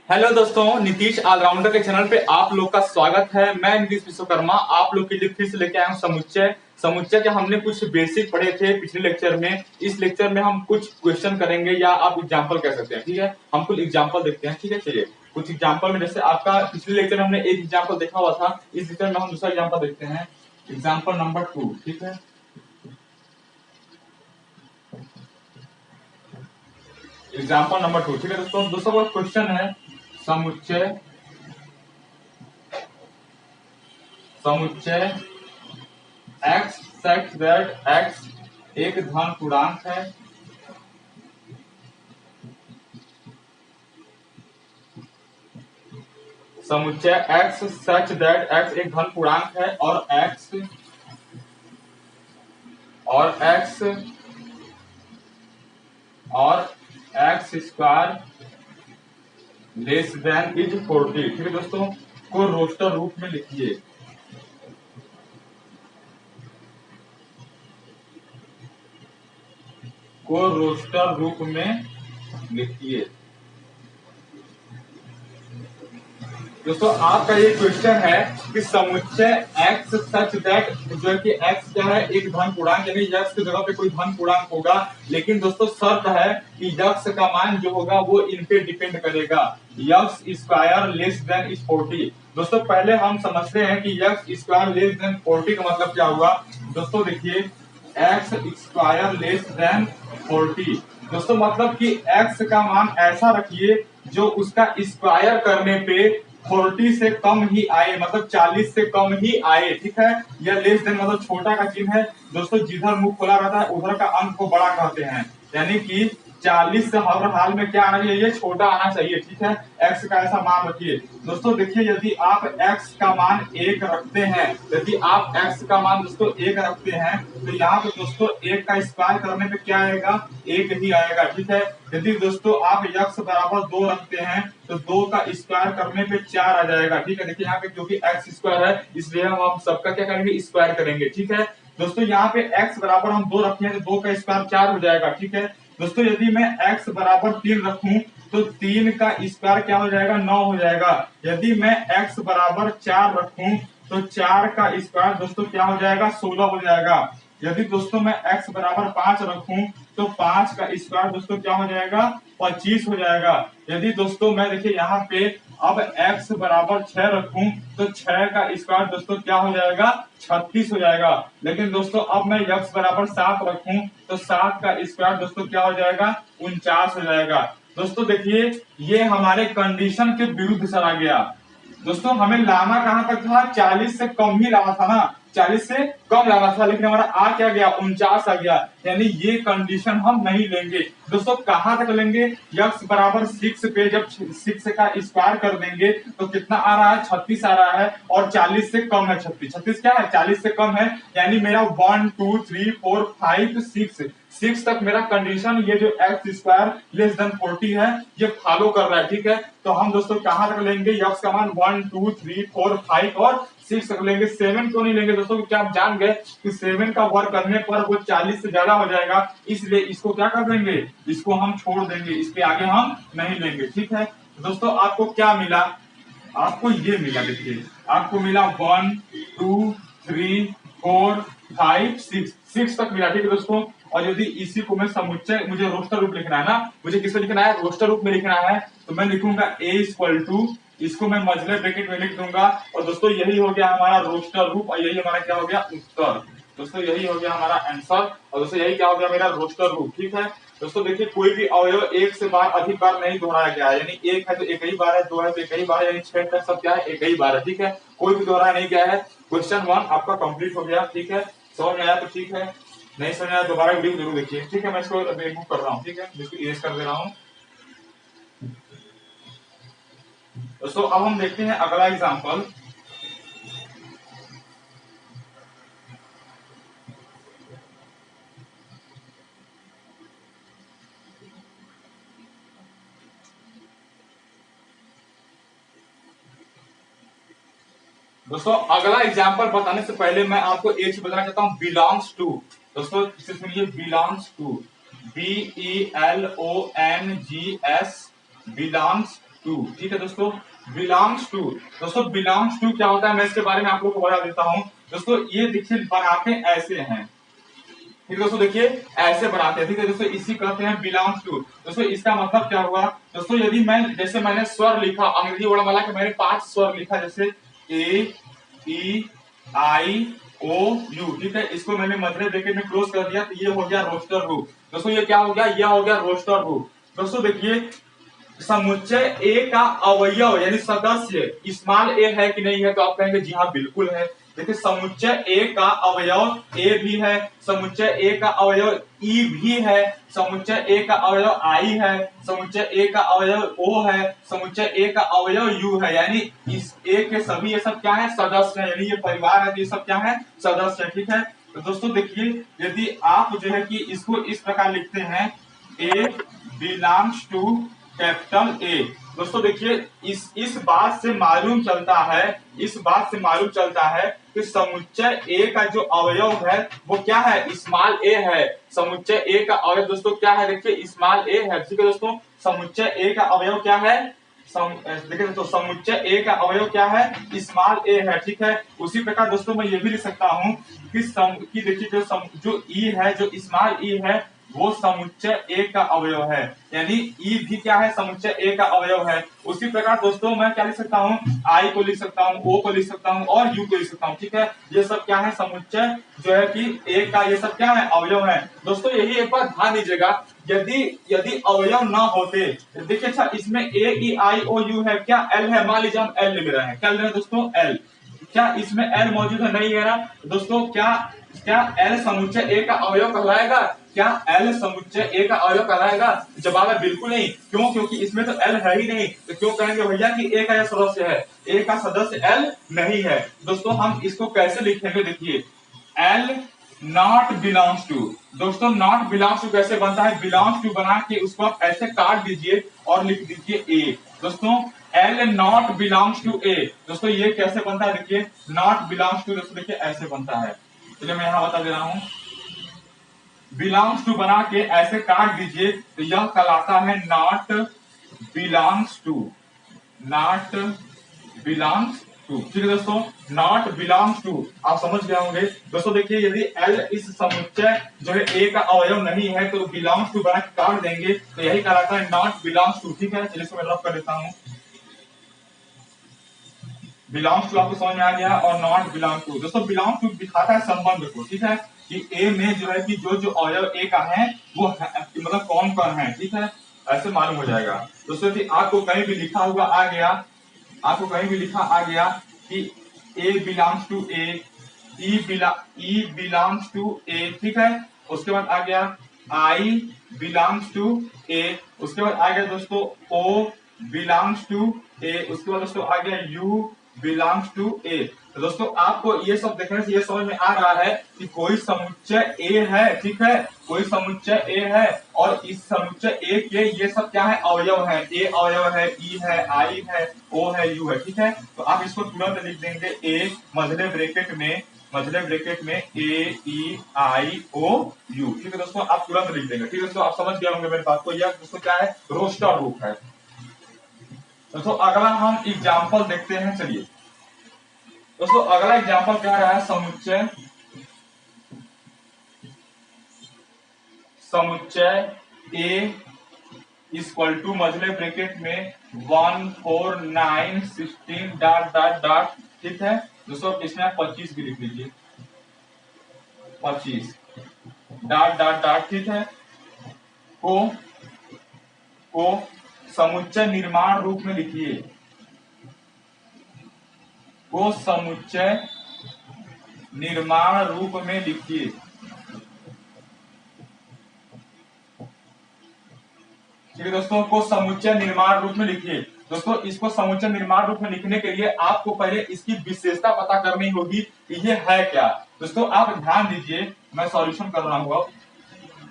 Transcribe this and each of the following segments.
Hello दोस्तों, Nitish allrounder के channel पे आप लोग का स्वागत है। मैं नीतीश विश्वकर्मा आप लोग के लिए फिर से लेके आया हूँ समुच्चय। समुच्चय के हमने कुछ बेसिक पढ़े थे पिछले लेक्चर में। इस लेक्चर में हम कुछ क्वेश्चन करेंगे या आप एग्जाम्पल कह सकते हैं। ठीक है, हम कुछ एग्जाम्पल देखते हैं। ठीक है, चलिए कुछ एग्जाम्पल में, जैसे आपका पिछले लेक्चर में हमने एक एग्जाम्पल देखा हुआ था, इस लेक्चर में हम दूसरा एग्जाम्पल देखते हैं। Example number 2। ठीक है, एग्जाम्पल नंबर 2। ठीक है दोस्तों, दोस्तों क्वेश्चन है समुच्चय समुच्चय x such that x एक धन पूर्णांक है समुच्चय x such that x एक धन पूर्णांक है और x square less than is 40। ठीक है दोस्तों, को रोस्टर रूप में लिखिए। को रोस्टर रूप में लिखिए। दोस्तों आपका ये क्वेश्चन है कि समुच्चय x सच दैट, जो है कि x क्या है, एक धन पूर्णांक, यानी x की जगह पे कोई धन पूर्णांक होगा। लेकिन दोस्तों शर्त है कि x का मान जो होगा वो इन पे डिपेंड करेगा। x square less than is 40। दोस्तों पहले हम समझते हैं कि x स्क्वायर लेस देन 40 का मतलब क्या हुआ। दोस्तों देखिए, x स्क्वायर लेस देन 40, दोस्तों मतलब कि x का मान ऐसा रखिए जो उसका स्क्वायर करने पे 40 से कम ही आए, मतलब 40 से कम ही आए। ठीक है, यह लेस देन मतलब छोटा का चिन्ह है। दोस्तों जिधर मुंह खुला रहता है उधर का अंक को बड़ा कहते हैं, यानी कि 40 से हर हाल में क्या आना चाहिए, छोटा आना चाहिए। ठीक है, x का ऐसा मान रखिए। दोस्तों देखिए, यदि आप x का मान 1 रखते हैं, यदि आप x का मान दोस्तों 1 रखते हैं, तो यहाँ पे दोस्तों 1 का स्क्वायर करने पे क्या आएगा, 1 ही आएगा। ठीक है, यदि दोस्तों आप x बराबर 2 रखते हैं तो 2 का स्क्वायर करने पे 4 आ जाएगा। ठीक है, देखिए यहाँ पे क्योंकि x स्क्वायर है इसलिए हम सबका क्या करेंगे, स्क्वायर करेंगे। ठीक है दोस्तों, यहाँ पे x बराबर हम 2 रखें तो 2 का स्क्वायर 4 हो जाएगा। ठीक है दोस्तों, यदि मैं x बराबर 3 रखूं तो 3 का स्क्वायर क्या हो जाएगा, 9 हो जाएगा। यदि मैं x बराबर 4 रखूं तो 4 का स्क्वायर दोस्तों क्या हो जाएगा, 16 हो जाएगा। यदि दोस्तों मैं x बराबर 5 रखूं तो 5 का स्क्वायर दोस्तों क्या हो जाएगा, 25 हो जाएगा। यदि दोस्तों मैं देखिए यहाँ पे अब x बराबर 6 रखूं तो 6 का स्क्वायर दोस्तों क्या हो जाएगा, 36 हो जाएगा। लेकिन दोस्तों अब मैं x बराबर 7 रखूं तो 7 का स्क्वायर दोस्तों क्या हो जाएगा, 49 हो जाएगा। दोस्तों देखिए, ये हमारे कंडीशन के विरुद्ध चला गया। दोस्तों हमें लाना कहां तक था, 40 से कम ही लाना था ना, 40 से कम लाना था, लेकिन हमारा आ क्या गया, 49 आ गया। यानी ये कंडीशन हम नहीं लेंगे। दोस्तों कहां तक लेंगे, x बराबर 6 पे जब 6 का स्क्वायर कर देंगे तो कितना आ रहा है, 36 आ रहा है, और 40 से कम है 36। 36 क्या है, 40 से कम है, यानी मेरा 1 2 3 4 5 6 तक मेरा कंडीशन, ये जो x स्क्वायर लेस देन 40 है, ये फॉलो कर रहा है। ठीक है, तो हम दोस्तों कहां तक लेंगे, x का मान 1 2 3 4 5 और 6 तक लेंगे। 7 क्यों नहीं लेंगे दोस्तों, क्या आप जान गए कि 7 का वर्क करने पर वो 40 से ज्यादा हो जाएगा, इसलिए इसको क्या कर देंगे, इसको हम छोड़ देंगे, इसके आगे हम नहीं लेंगे। ठीक है दोस्तों, आपको क्या मिला, आपको ये मिला, देखिए आपको मिला 1 2 3 4 5 6 तक मिला। ठीक है दोस्तों, और यदि इसी को मैं समुच्चय, मुझे रोस्टर रूप लिखना है ना, मुझे किसमें लिखना है, रोस्टर रूप में लिखना है, तो मैं लिखूंगा a इक्वल टू, इसको मैं मजले ब्रैकेट में लिख दूंगा। और दोस्तों यही हो गया हमारा रोस्टर रूप, और यही हमारा क्या हो गया, उत्तर। दोस्तों यही हो गया हमारा आंसर, और दोस्तों यही क्या हो गया, मेरा रोस्टर रूप। ठीक है दोस्तों, देखिए कोई भी अवयव एक से बार अधिक बार नहीं दोहराया गया है, यानी एक है तो एक ही बार है, दो है तो एक ही बार है, यानी 6 तक सब क्या है, एक ही बार है। ठीक है, कोई भी दोहराया नहीं गया है। क्वेश्चन 1 आपका कंप्लीट हो गया। ठीक है, समझ में आया तो ठीक है, नहीं समझ आया दोबारा वीडियो जरूर देखिए। ठीक है, मैं इसको रिमूव कर रहा हूँ। ठीक है, इसको इरेज कर दे रहा हूँ। दोस्तों अब हम देखते हैं अगला एग्जांपल। दोस्तों अगला एग्जांपल बताने से पहले मैं आपको एक चीज बताना चाहता हूं, बिलोंग्स टू। दोस्तों सुनिए, belongs to, BELONGS, belongs to, ठीक है दोस्तों, बिलोंग्स टू। दोस्तों बिलोंग्स टू क्या होता है, मैं इसके बारे में आप लोग को बता देता हूं। दोस्तों ये देखिए बनाते ऐसे हैं, ठीक है दोस्तों, देखिए ऐसे बनाते हैं, ठीक है दोस्तों, इसी कहते हैं बिलोंग्स टू। दोस्तों इसका मतलब क्या हुआ दोस्तों, यदि मैं जैसे मैंने स्वर लिखा अंग्रेजी वर्णमाला के मैंने 5 स्वर लिखा, जैसे ए ई आई ओ यू, ठीक है, इसको मैंने मध्य ब्रैकेट में क्लोज कर दिया, तो ये हो गया रोस्टर रूप। दोस्तों ये क्या हो गया, यह हो गया रोस्टर रूप। दोस्तों देखिए समुच्चय ए का अवयव यानी सदस्य स्मॉल ए है कि नहीं है, तो आप कहेंगे जी हाँ बिल्कुल है। देखिए समुच्चय ए का अवयव ए भी है, समुच्चय ए का अवयव ई भी है, समुच्चय ए का अवयव आई है, समुच्चय ए का अवयव ओ है, समुच्चय ए का अवयव यू है, यानी इस ए के सभी ये सब क्या है, सदस्य है, यानी ये परिवार है, तो ये सब क्या है, सदस्य है, ठीक है। तो दोस्तों देखिए यदि आप जो है कि इसको इस प्रकार लिखते हैं, ए बिलोंग्स टू कैपिटल ए। दोस्तों देखिए इस बात से मालूम चलता है, इस बात से मालूम चलता है कि समुच्चय ए का जो अवयव है वो क्या है, स्मॉल ए है। समुच्चय ए का अवयव दोस्तों क्या है, देखिए स्मॉल ए है, ठीक है दोस्तों, समुच्चय ए का अवयव क्या है, देखिए दोस्तों समुच्चय ए का अवयव क्या है, स्मॉल ए है, ठीक है। उसी प्रकार दोस्तों मैं ये भी लिख सकता हूँ कि देखिए जो ई है, जो स्मॉल ई है वो समुच्चय ए का अवयव है, यानी ई भी क्या है, समुच्चय ए का अवयव है। उसी प्रकार दोस्तों मैं क्या लिख सकता हूँ, आई को लिख सकता हूँ, ओ को लिख सकता हूँ और यू को लिख सकता हूँ, ठीक है। ये सब क्या है, समुच्चय जो है कि ए का ये सब क्या है, अवयव है। दोस्तों यही एक बार ध्यान दीजिएगा, यदि अवयव ना होते, देखिए अच्छा इसमें ए ई आई ओ यू है, क्या एल है, मान लीजिए हम एल ले रहे हैं, क्या ले रहे हैं दोस्तों, एल, क्या इसमें एल मौजूद है, नहीं है ना दोस्तों, क्या एल समुच्चय ए का अवयव कहलाएगा, क्या एल समुच्चय ए का अवयव कहलाएगा, जवाब है बिल्कुल नहीं। क्यों, क्योंकि इसमें तो एल है ही नहीं, तो क्यों कहेंगे भैया कि ए का यह सदस्य है, ए का सदस्य एल नहीं है। दोस्तों हम इसको कैसे लिखेंगे, देखिए एल नॉट बिलोंग्स टू। दोस्तों नॉट बिलोंग्स टू कैसे बनता है, बिलोंग्स टू बना के उसको आप ऐसे काट दीजिए और लिख दीजिए ए। दोस्तों एल नॉट बिलोंग्स टू ए, दोस्तों ये कैसे बनता है, देखिए नॉट बिलोंग्स टू, दोस्तों देखिए ऐसे बनता है, चलिए मैं यहां बता दे रहा हूं, बिलोंग्स टू बना के ऐसे काट दीजिए, तो यह कहलाता है not belongs to, not belongs to, ठीक है दोस्तों, नॉट बिलोंग्स टू, आप समझ गए होंगे। दोस्तों देखिए यदि एल इस समुच्चय जो है ए का अवयव नहीं है तो बिलोंग्स टू बना के काट देंगे, तो यही कहलाता है नॉट बिलोंग्स टू, ठीक है। चलिए इसको मैं रफ कर देता हूं, बिलोंग्स टू आपको समझ में आ गया, और नॉट बिलोंग टू, दोस्तों बिलोंग टू दिखाता है संबंध को, ठीक है, कि ए में जो है कि जो अवयव ए का है वो मतलब कौन कौन है, ठीक है, ऐसे मालूम हो जाएगा। दोस्तों यदि आपको कहीं भी लिखा हुआ आ गया, आपको कहीं भी लिखा आ गया कि A belongs to A, E belongs to A, ठीक है, उसके बाद आ गया आई बिलोंग्स टू ए, उसके बाद आ गया दोस्तों ओ बिलोंग्स टू ए, उसके बाद दोस्तों आ गया यू बिलोंग्स टू ए। तो दोस्तों आपको ये सब देखने से ये समझ में आ रहा है कि कोई समुच्चय ए है, ठीक है, कोई समुच्चय ए है और इस समुच्चय ए के ये सब क्या है, अवयव है, ए अवयव है, ई है, आई है, ओ है, यू है, ठीक है। तो आप इसको तुरंत लिख देंगे, ए मझले ब्रैकेट में ए ई आई ओ यू, ठीक है दोस्तों, आप तुरंत लिख देंगे, ठीक है दोस्तों, आप समझ गए होंगे मेरे बात को। यह दोस्तों क्या है, रोस्टर रूप है। दोस्तों अगला हम एग्जाम्पल देखते हैं, चलिए दोस्तों अगला एग्जाम्पल क्या रहा है, समुच्चय ए इक्वल टू मझले ब्रैकेट में 1 4 9 16 डॉट डॉट डॉट, ठीक है दोस्तों, इसमें आप 25 भी लिख लीजिए, 25 डॉट डॉट डॉट, ठीक है, को समुच्चय निर्माण रूप में लिखिए, को समुच्चय निर्माण रूप में लिखिए, ठीक है दोस्तों, को समुच्चय निर्माण रूप में लिखिए। दोस्तों इसको समुच्चय निर्माण रूप में लिखने के लिए आपको पहले इसकी विशेषता पता करनी होगी कि ये है क्या। दोस्तों आप ध्यान दीजिए, मैं सॉल्यूशन कर रहा हूं,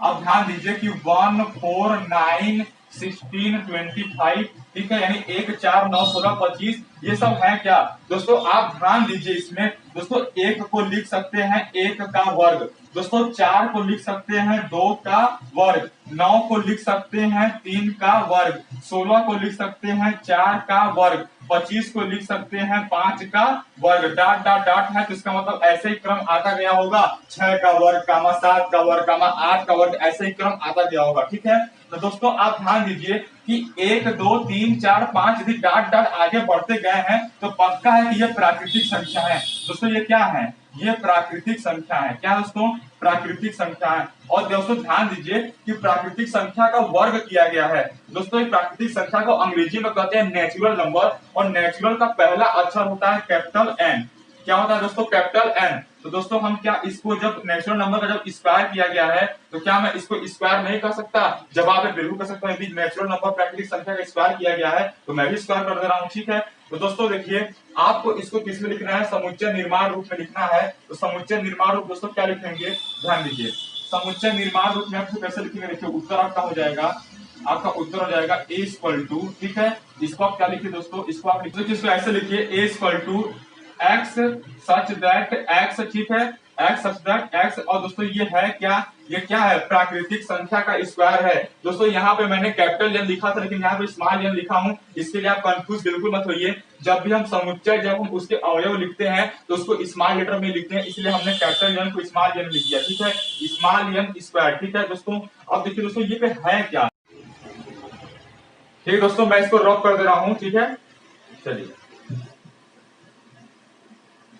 आप ध्यान दीजिए कि 1 4 9 16 25 ठीक है, यानी 1 4 9 16 25 ये सब है क्या दोस्तों, आप ध्यान दीजिए इसमें दोस्तों। 1 को लिख सकते हैं 1 का वर्ग दोस्तों, 4 को लिख सकते हैं 2 का वर्ग, 9 को लिख सकते हैं 3 का वर्ग, 16 को लिख सकते हैं 4 का वर्ग, 25 को लिख सकते हैं 5 का वर्ग, डाट डाट डाट है तो इसका मतलब ऐसे ही क्रम आता गया होगा, 6 का वर्ग कामा 7 का वर्ग कामा 8 का वर्ग, ऐसे ही क्रम आता गया होगा। ठीक है, तो दोस्तों आप ध्यान दीजिए कि 1 2 3 4 5 यदि डाट डाट आगे बढ़ते गए हैं तो पक्का है कि ये प्राकृतिक संख्या है दोस्तों। ये क्या है, ये प्राकृतिक संख्या है। क्या दोस्तों, प्राकृतिक संख्या है। और दोस्तों ध्यान दीजिए कि प्राकृतिक संख्या का वर्ग किया गया है दोस्तों। ये प्राकृतिक संख्या को अंग्रेजी में कहते हैं नेचुरल नंबर, और नेचुरल का पहला अक्षर होता है कैपिटल एन। क्या होता है दोस्तों, कैपिटल एन। तो दोस्तों हम क्या इसको, जब नेचुरल नंबर का जब स्क्वायर किया गया है तो क्या मैं इसको स्क्वायर नहीं कर सकता, जवाब है बिल्कुल कर सकता हूं। यदि नेचुरल नंबर प्राकृतिक संख्या का स्क्वायर किया गया है तो मैं भी स्क्वायर कर दे रहा हूं। ठीक है, तो दोस्तों देखिए आपको इसको किस में लिखना है, समुच्चय निर्माण रूप में लिखना है। तो समुच्चय निर्माण रूप दोस्तों क्या लिखेंगे, ध्यान दीजिए। समुच्चय निर्माण रूप में आपको कैसे लिखेंगे, देखिए उत्तर आपका हो जाएगा, आपका उत्तर हो जाएगा a इक्वल टू, ठीक है, इसको आप क्या लिखिए दोस्तों, इसको आप लिखिए, इसको ऐसे लिखिए a equal to x such that x, ठीक है, x सच दैट x। और दोस्तों ये है क्या, ये क्या है, प्राकृतिक संख्या का स्क्वायर है दोस्तों। यहाँ पे मैंने कैपिटल एन लिखा था लेकिन यहाँ पे स्मॉल एन लिखा हूँ, इसके लिए आप कंफ्यूज बिल्कुल मत होइए। जब भी हम समुच्चय, जब हम उसके अवयव लिखते हैं तो उसको स्मॉल लेटर में लिखते हैं, इसलिए हमने कैपिटल एन को स्मॉल एन लिख दिया। ठीक है, स्मॉल एन स्क्वायर। ठीक है दोस्तों, अब देखिए दोस्तों ये पे है क्या। ठीक है दोस्तों, मैं इसको रब कर दे रहा हूं। ठीक है, चलिए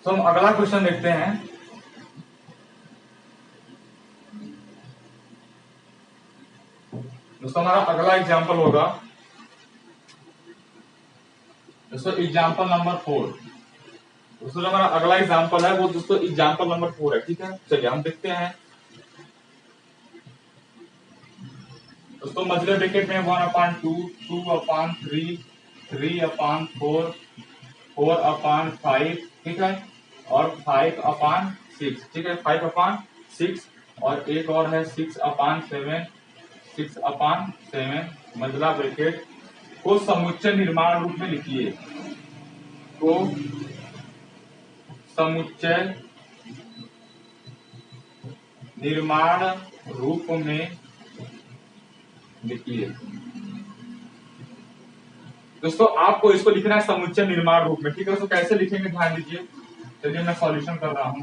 तो हम अगला क्वेश्चन देखते हैं। दोस्तों हमारा अगला एग्जाम्पल होगा दोस्तों एग्जाम्पल नंबर 4। दोस्तों जो हमारा अगला एग्जाम्पल है वो दोस्तों एग्जाम्पल नंबर 4 है। ठीक है, चलिए हम देखते हैं दोस्तों। मझले ब्रैकेट में 1/2, 2/3, 3/4, 4/5, ठीक है, और 5/6, ठीक है, 5/6, और एक और है 6/7, 6/7 मझला ब्रैकेट को समुच्चय निर्माण रूप में लिखिए, को समुच्चय निर्माण रूप में लिखिए। दोस्तों आपको इसको लिखना है समुच्चय निर्माण रूप में। ठीक है दोस्तों, कैसे लिखेंगे ध्यान दीजिए। चलिए मैं सॉल्यूशन कर रहा हूं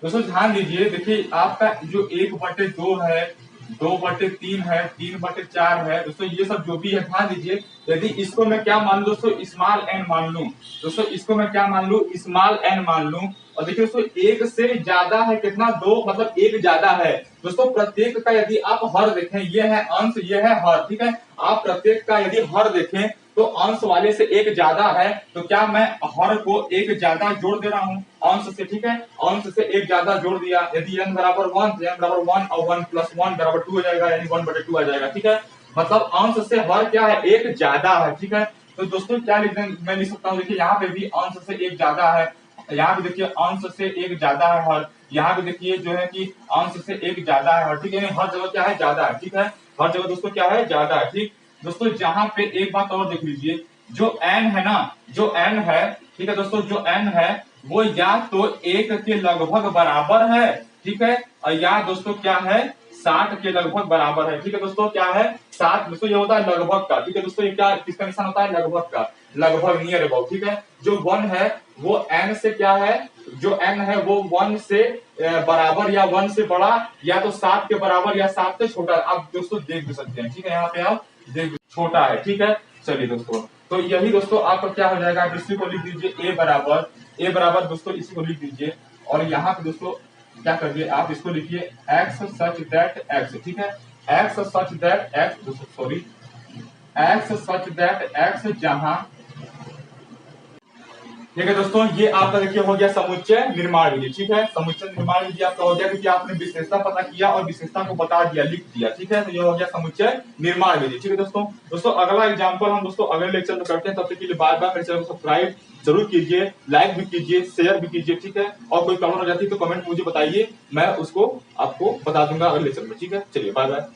दोस्तों, ध्यान दीजिए। देखिए आपका जो 1/2 है, 2/3 है, 3/4 है दोस्तों, ये सब जो भी है ध्यान दीजिए। यदि इसको मैं क्या मान लूं दोस्तों, स्मॉल एन मान लूं दोस्तों, इसको मैं क्या मान लूं, स्मॉल एन मान लूं। और देखिए दोस्तों एक से ज्यादा है कितना, 2, मतलब एक ज्यादा है दोस्तों। प्रत्येक का यदि आप हर देखें, ये है अंश, ये है हर, ठीक है, आप प्रत्येक का यदि हर देखें तो अंश वाले से एक ज्यादा है, तो क्या मैं हर को एक ज्यादा जोड़ दे रहा हूं अंश से। ठीक है, अंश से एक ज्यादा जोड़ दिया। यदि n बराबर 1 तो n बराबर 1 और 1 + 1 बराबर 2 हो जाएगा, यानी 1/2 आ जाएगा। ठीक है, मतलब अंश से हर क्या है, एक ज्यादा है। ठीक है, तो दोस्तों क्या लिख दें, मैं लिख सकता हूँ, देखिए यहाँ पे भी अंश से एक ज्यादा है, यहाँ पे देखिए अंश से एक ज्यादा है हर, यहाँ पे देखिए जो है कि अंश से एक ज्यादा है हर। ठीक है, हर जगह क्या है, ज्यादा है। ठीक है, हर जगह दोस्तों क्या है, ज्यादा है। ठीक दोस्तों, जहां पे एक बात और देख लीजिए, जो n है ना, जो n है, ठीक है दोस्तों, जो n है वो या तो 1 के लगभग बराबर है, ठीक है, और या दोस्तों क्या है, 60 के लगभग बराबर है। ठीक है दोस्तों, क्या है, 60 दोस्तों, ये होता है लगभग का। ठीक है दोस्तों, ये क्या किसका निशान होता है, लगभग का, लगभग, नियर अबाउट। ठीक है, जो 1 है वो n से क्या है, जो n है वो 1 से बराबर या 1 से बड़ा, या तो 7 के बराबर या 7 से छोटा, आप दोस्तों देख भी सकते हैं। ठीक है, यहाँ पे आप देख, छोटा है। ठीक है, चलिए दोस्तों, तो यही दोस्तों आपका क्या हो जाएगा, आप इसी को लिख दीजिए a बराबर दोस्तों, इसी को लिख दीजिए। और यहाँ पे दोस्तों क्या करिए, आप इसको लिखिए x सच दैट x। ठीक है, x such that x, sorry, x such that x जहां, ठीक है दोस्तों, ये आपका देखिए हो गया समुच्चय निर्माण विधि। ठीक है, समुच्चय निर्माण विधि आपका हो गया क्योंकि आपने विशेषता पता किया और विशेषता को बता दिया, लिख दिया। ठीक है, तो ये हो गया समुच्चय निर्माण विधि। ठीक है दोस्तों अगला एग्जांपल हम दोस्तों अगले लेक्चर में करते हैं। तब तक के लिए बार बार मेरे चैनल को सब्सक्राइब जरूर कीजिए, लाइक भी कीजिए, शेयर भी कीजिए। ठीक है, और कोई प्रॉब्लम हो जाती है तो कमेंट मुझे बताइए, मैं उसको आपको बता दूंगा अगले लेक्चर में। ठीक है, चलिए बाय बाय।